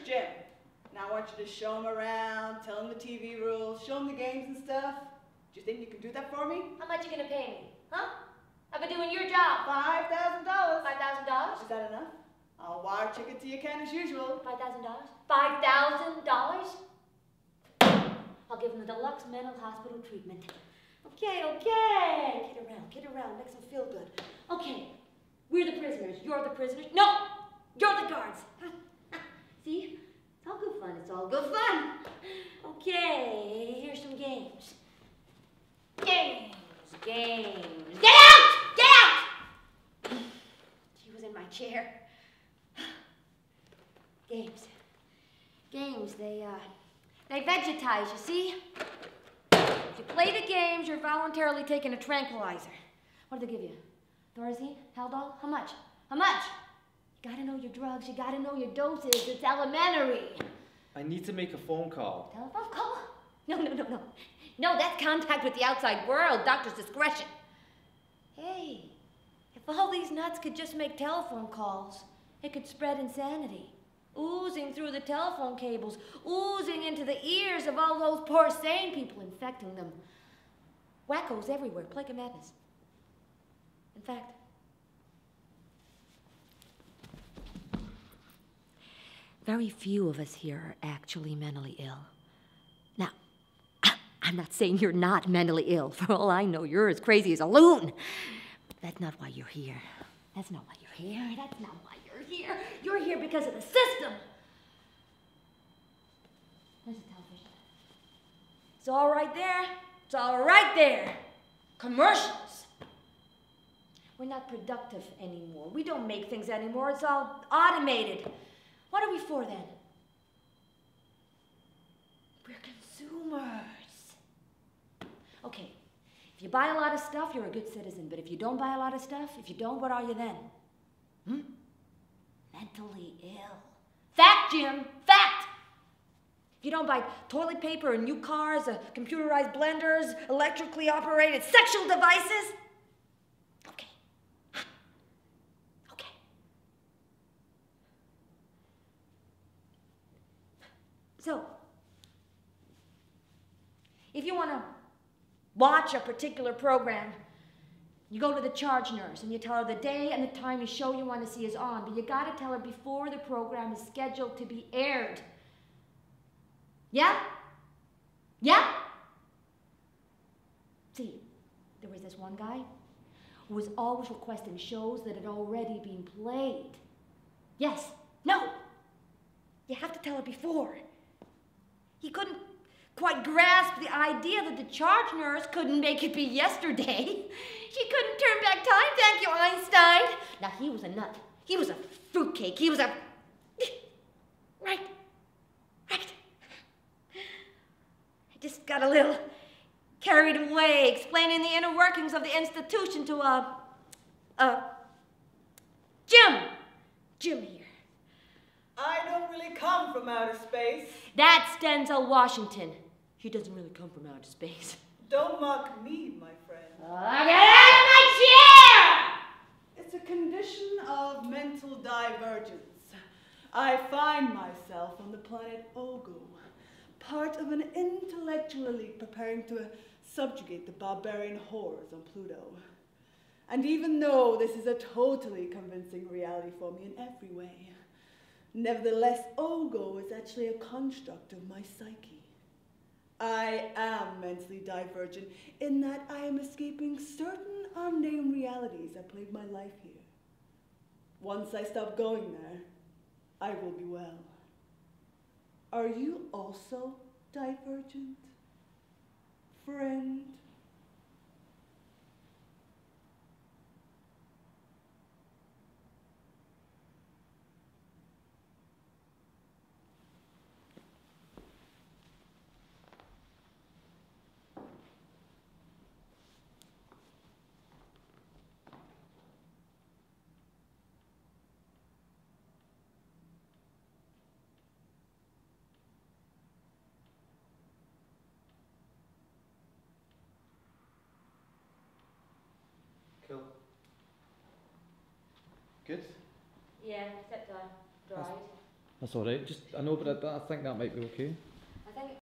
Jim. Now I want you to show him around, tell him the TV rules, show him the games and stuff. Do you think you can do that for me? How much you gonna pay me? Huh? I've been doing your job. $5,000. $5,000? Is that enough? I'll wire check it to your account as usual. $5,000? $5,000? I'll give him the deluxe mental hospital treatment. Okay. Kid around, makes him feel good. Okay, we're the prisoners, you're the prisoners. No, you're the guards. See? It's all good fun, Okay, here's some games. Games. Get out! She was in my chair. Games, they vegetize, you see? If you play the games, you're voluntarily taking a tranquilizer. What do they give you? Thorazine? Haldol? How much? You gotta know your drugs, you gotta know your doses, it's elementary. I need to make a phone call. Telephone call? No. No, that's contact with the outside world, doctor's discretion. Hey, if all these nuts could just make telephone calls, it could spread insanity. Oozing through the telephone cables, oozing into the ears of all those poor sane people, infecting them. Wackos everywhere, plague of madness. In fact, very few of us here are actually mentally ill. Now, I'm not saying you're not mentally ill. For all I know, you're as crazy as a loon. But that's not why you're here. You're here because of the system. There's the television. It's all right there. Commercials. We're not productive anymore. We don't make things anymore. It's all automated. What are we for then? We're consumers. Okay, if you buy a lot of stuff, you're a good citizen. But if you don't buy a lot of stuff, what are you then? Mentally ill. Fact, Jim, fact! If you don't buy toilet paper and new cars, computerized blenders, electrically operated sexual devices, okay. So, if you want to watch a particular program, you go to the charge nurse and you tell her the day and the time the show you want to see is on, but you got to tell her before the program is scheduled to be aired. Yeah? See, there was this one guy who was always requesting shows that had already been played. Yes, no, you have to tell her before. He couldn't quite grasp the idea that the charge nurse couldn't make it be yesterday. She couldn't turn back time, thank you, Einstein. Now, he was a nut. He was a fruitcake. He was a... Right. I just got a little carried away explaining the inner workings of the institution to, Jim here. I don't really come from outer space. That's Denzel Washington. He doesn't really come from outer space. Don't mock me, my friend. Get out of my chair! It's a condition of mental divergence. I find myself on the planet Ogo, part of an intellectual elite preparing to subjugate the barbarian horrors on Pluto. And even though this is a totally convincing reality for me in every way, nevertheless, Ogo is actually a construct of my psyche. I am mentally divergent in that I am escaping certain unnamed realities that plague my life here. Once I stop going there, I will be well. Are you also divergent, friend? Good? Yeah, except I dried. That's alright. Just, I know, but I think that might be okay.